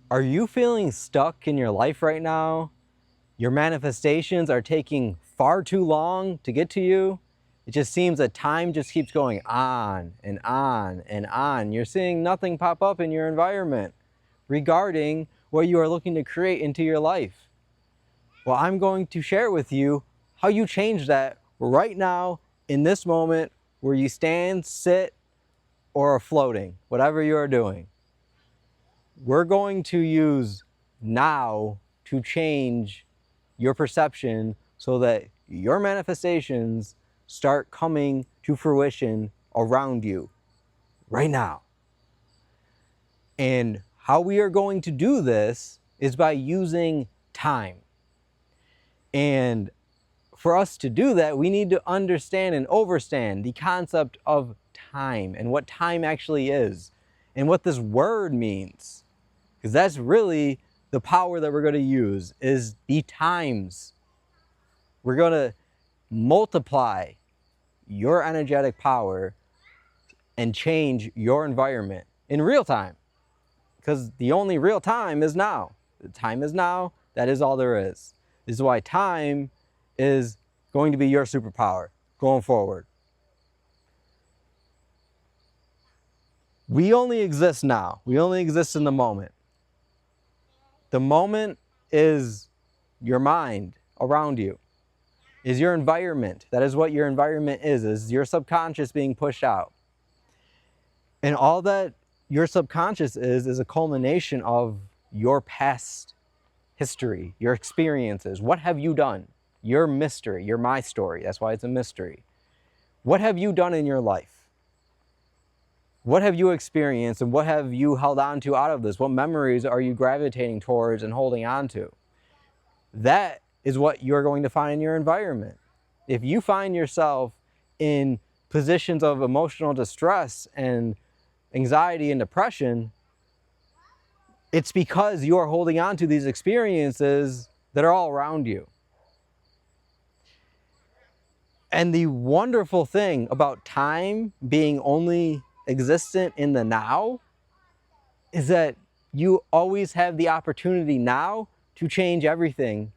Are you feeling stuck in your life right now? Your manifestations are taking far too long to get to you? It just seems that time just keeps going on and on and on. You're seeing nothing pop up in your environment regarding what you are looking to create into your life. Well, I'm going to share with you how you change that right now in this moment where you stand, sit, or are floating, whatever you are doing. We're going to use now to change your perception so that your manifestations start coming to fruition around you right now. And how we are going to do this is by using time. And for us to do that, we need to understand and overstand the concept of time and what time actually is and what this word means. Because that's really the power that we're going to use, is the times. We're going to multiply your energetic power and change your environment in real time. Because the only real time is now. The time is now. That is all there is. This is why time is going to be your superpower going forward. We only exist now. We only exist in the moment. The moment is your mind around you, is your environment. That is what your environment is your subconscious being pushed out. And all that your subconscious is a culmination of your past history, your experiences. What have you done? Your mystery, your my story. That's why it's a mystery. What have you done in your life? What have you experienced and what have you held on to out of this? What memories are you gravitating towards and holding on to? That is what you're going to find in your environment. If you find yourself in positions of emotional distress and anxiety and depression, it's because you are holding on to these experiences that are all around you. And the wonderful thing about time being only existent in the now is that you always have the opportunity now to change everything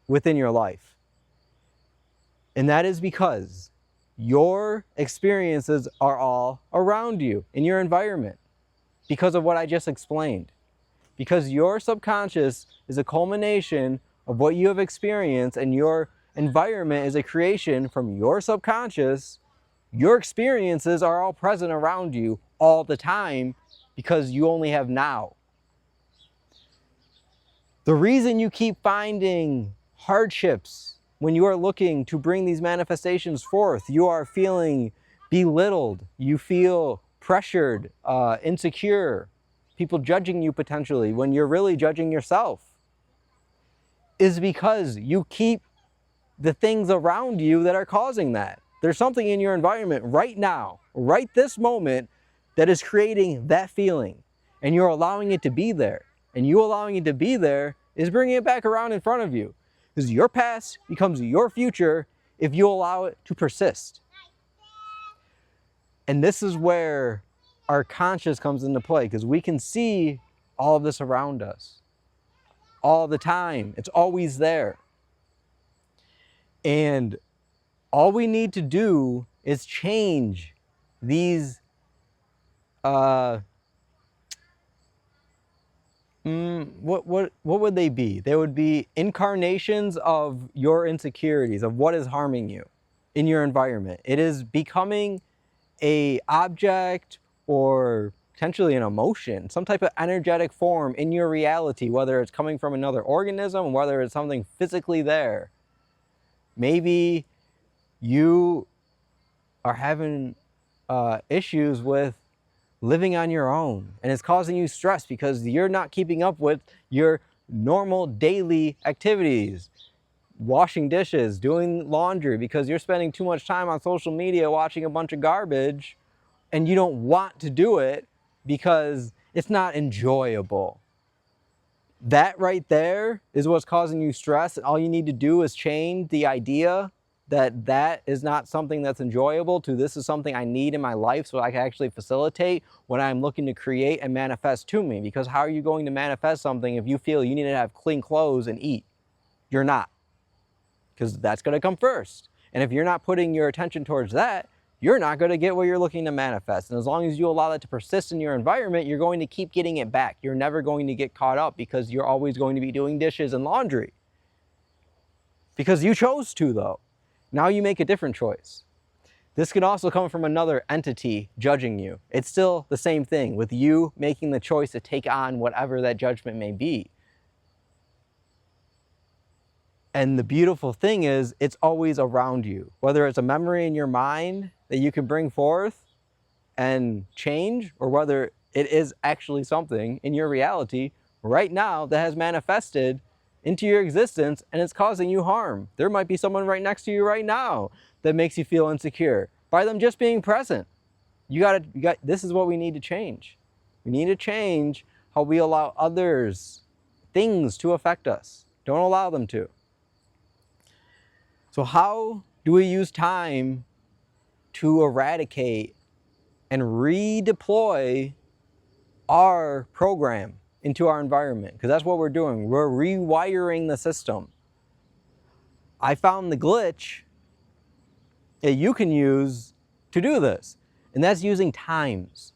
within your life. And that is because your experiences are all around you in your environment because of what I just explained. Because your subconscious is a culmination of what you have experienced, and your environment is a creation from your subconscious. Your experiences are all present around you all the time because you only have now. The reason you keep finding hardships when you are looking to bring these manifestations forth, you are feeling belittled, you feel pressured, insecure, people judging you potentially when you're really judging yourself, is because you keep the things around you that are causing that. There's something in your environment right now, right this moment, that is creating that feeling, and you're allowing it to be there. And you allowing it to be there is bringing it back around in front of you, because your past becomes your future if you allow it to persist. And this is where our conscious comes into play, because we can see all of this around us all the time. It's always there. And all we need to do is change these what would they be? They would be incarnations of your insecurities, of what is harming you in your environment. It is becoming an object or potentially an emotion, some type of energetic form in your reality, whether it's coming from another organism, whether it's something physically there. Maybe you are having issues with living on your own, and it's causing you stress because you're not keeping up with your normal daily activities, washing dishes, doing laundry, because you're spending too much time on social media watching a bunch of garbage, and you don't want to do it because it's not enjoyable. That right there is what's causing you stress, and all you need to do is change the idea that is not something that's enjoyable to this is something I need in my life so I can actually facilitate what I'm looking to create and manifest to me. Because how are you going to manifest something if you feel you need to have clean clothes and eat? You're not. Because that's going to come first. And if you're not putting your attention towards that, you're not going to get what you're looking to manifest. And as long as you allow that to persist in your environment, you're going to keep getting it back. You're never going to get caught up because you're always going to be doing dishes and laundry. Because you chose to, though. Now you make a different choice. This can also come from another entity judging you. It's still the same thing with you making the choice to take on whatever that judgment may be. And the beautiful thing is, it's always around you. Whether it's a memory in your mind that you can bring forth and change, or whether it is actually something in your reality right now that has manifested into your existence and it's causing you harm. There might be someone right next to you right now that makes you feel insecure by them just being present. This is what we need to change. We need to change how we allow others, things to affect us. Don't allow them to. So how do we use time to eradicate and redeploy our program into our environment? Because that's what we're doing. We're rewiring the system. I found the glitch that you can use to do this, and that's using times.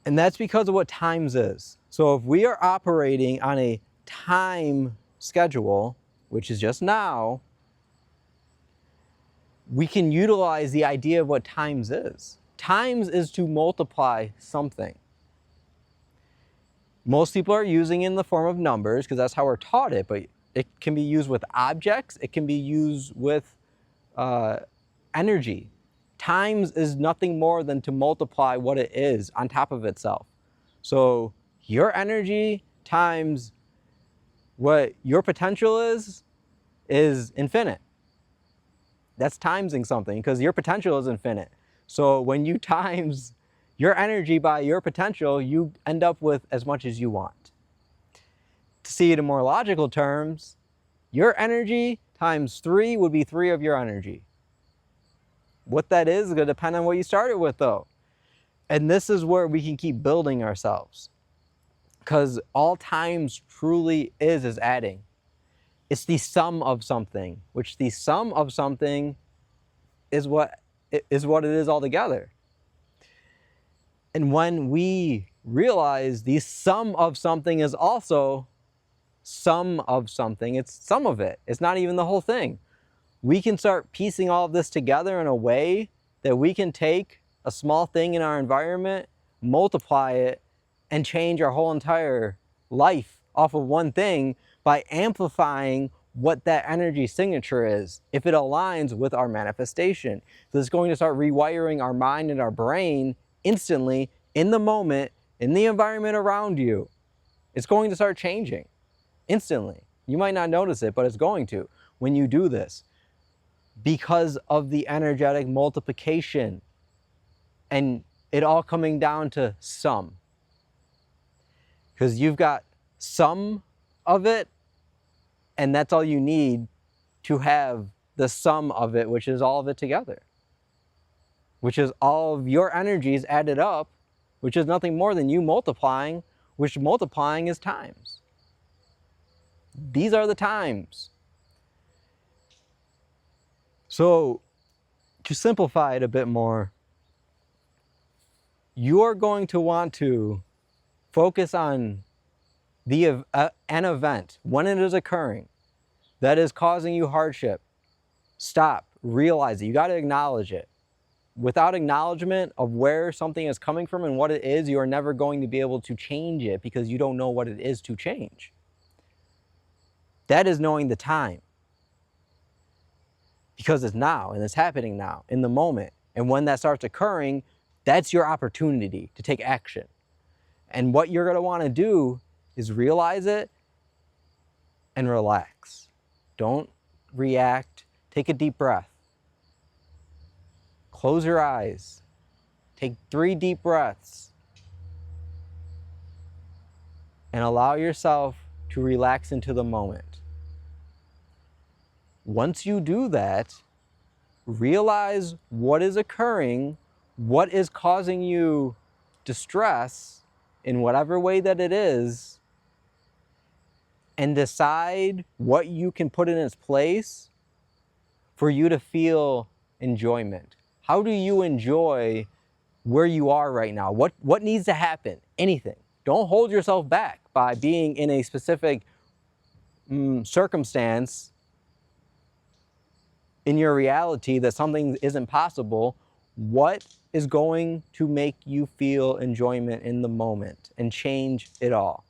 And that's because of what times is. So if we are operating on a time schedule, which is just now, we can utilize the idea of what times is. Times is to multiply something. Most people are using it in the form of numbers because that's how we're taught it, but it can be used with objects, it can be used with energy. Times is nothing more than to multiply what it is on top of itself. So your energy times what your potential is infinite. That's timesing something because your potential is infinite. So when you times your energy by your potential, you end up with as much as you want. To see it in more logical terms, your energy times 3 would be 3 of your energy. What that is going to depend on what you started with, though. And this is where we can keep building ourselves. Because all times truly is adding. It's the sum of something, which the sum of something is what it is altogether. And when we realize the sum of something is also sum of something, it's some of it. It's not even the whole thing. We can start piecing all of this together in a way that we can take a small thing in our environment, multiply it, and change our whole entire life off of one thing by amplifying what that energy signature is, if it aligns with our manifestation. So it's going to start rewiring our mind and our brain instantly, in the moment, in the environment around you. It's going to start changing instantly. You might not notice it, but it's going to when you do this, because of the energetic multiplication and it all coming down to sum. Because you've got some of it, and that's all you need to have the sum of it, which is all of it together. Which is all of your energies added up, which is nothing more than you multiplying, which multiplying is times. These are the times. So, to simplify it a bit more, you're going to want to focus on an event, when it is occurring, that is causing you hardship. Stop, realize it. You got to acknowledge it. Without acknowledgement of where something is coming from and what it is, you are never going to be able to change it because you don't know what it is to change. That is knowing the time. Because it's now, and it's happening now, in the moment. And when that starts occurring, that's your opportunity to take action. And what you're going to want to do is realize it and relax. Don't react. Take a deep breath. Close your eyes. Take 3 deep breaths. And allow yourself to relax into the moment. Once you do that, realize what is occurring, what is causing you distress in whatever way that it is, and decide what you can put in its place for you to feel enjoyment. How do you enjoy where you are right now? What needs to happen? Anything. Don't hold yourself back by being in a specific circumstance in your reality that something isn't possible. What is going to make you feel enjoyment in the moment and change it all?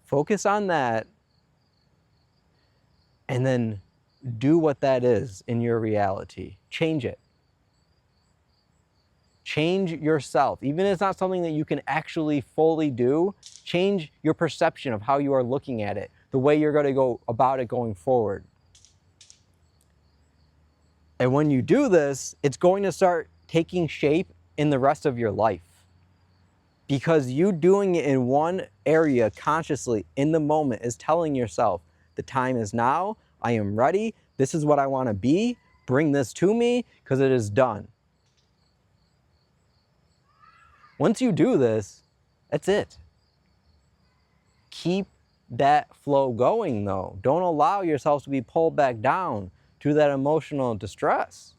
Focus on that, and then do what that is in your reality. Change it. Change yourself. Even if it's not something that you can actually fully do, change your perception of how you are looking at it, the way you're going to go about it going forward. And when you do this, it's going to start taking shape in the rest of your life. Because you doing it in one area consciously in the moment is telling yourself, the time is now, I am ready, this is what I want to be, bring this to me, because it is done. Once you do this, that's it. Keep that flow going though. Don't allow yourself to be pulled back down to that emotional distress.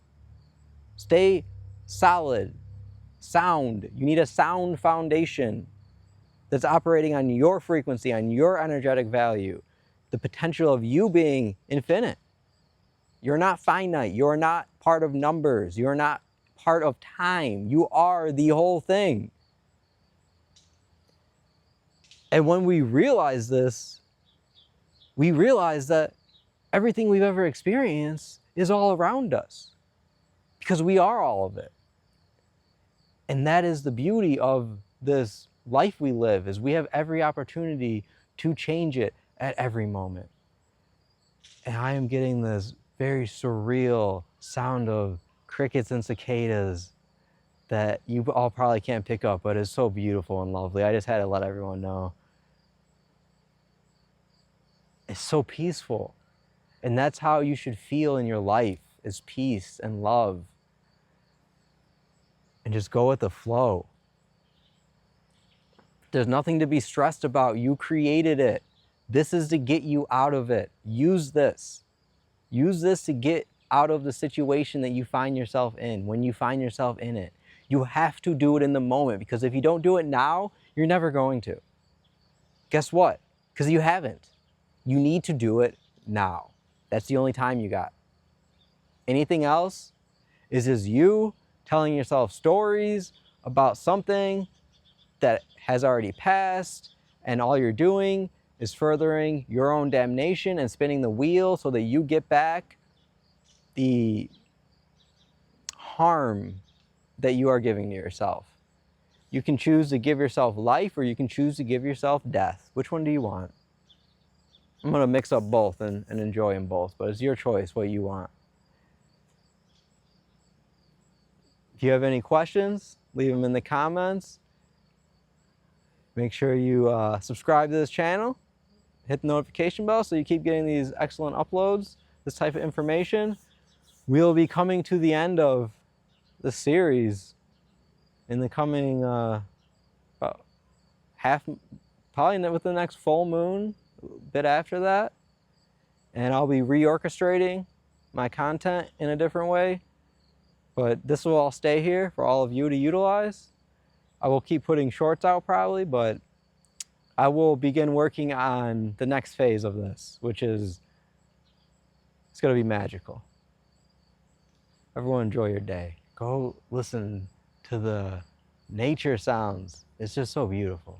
Stay solid, sound. You need a sound foundation that's operating on your frequency, on your energetic value, the potential of you being infinite. You're not finite. You're not part of numbers. You're not part of time. You are the whole thing. And when we realize this, we realize that everything we've ever experienced is all around us, because we are all of it. And that is the beauty of this life we live, is we have every opportunity to change it at every moment. And I am getting this very surreal sound of crickets and cicadas that you all probably can't pick up, but it's so beautiful and lovely. I just had to let everyone know. It's so peaceful. And that's how you should feel in your life, is peace and love. And just go with the flow. There's nothing to be stressed about. You created it. This is to get you out of it. Use this. Use this to get out of the situation that you find yourself in, when you find yourself in it. You have to do it in the moment, because if you don't do it now, you're never going to. Guess what? Because you haven't. You need to do it now. That's the only time you got. Anything else is just you telling yourself stories about something that has already passed, and all you're doing is furthering your own damnation and spinning the wheel so that you get back the harm that you are giving to yourself. You can choose to give yourself life, or you can choose to give yourself death. Which one do you want? I'm going to mix up both and enjoy them both, but it's your choice what you want. If you have any questions, leave them in the comments. Make sure you subscribe to this channel, hit the notification bell so you keep getting these excellent uploads, this type of information. We'll be coming to the end of the series in the coming about probably within the next full moon, a bit after that. And I'll be reorchestrating my content in a different way. But this will all stay here for all of you to utilize. I will keep putting shorts out probably, but I will begin working on the next phase of this, which is, it's going to be magical. Everyone enjoy your day. Go listen to the nature sounds. It's just so beautiful.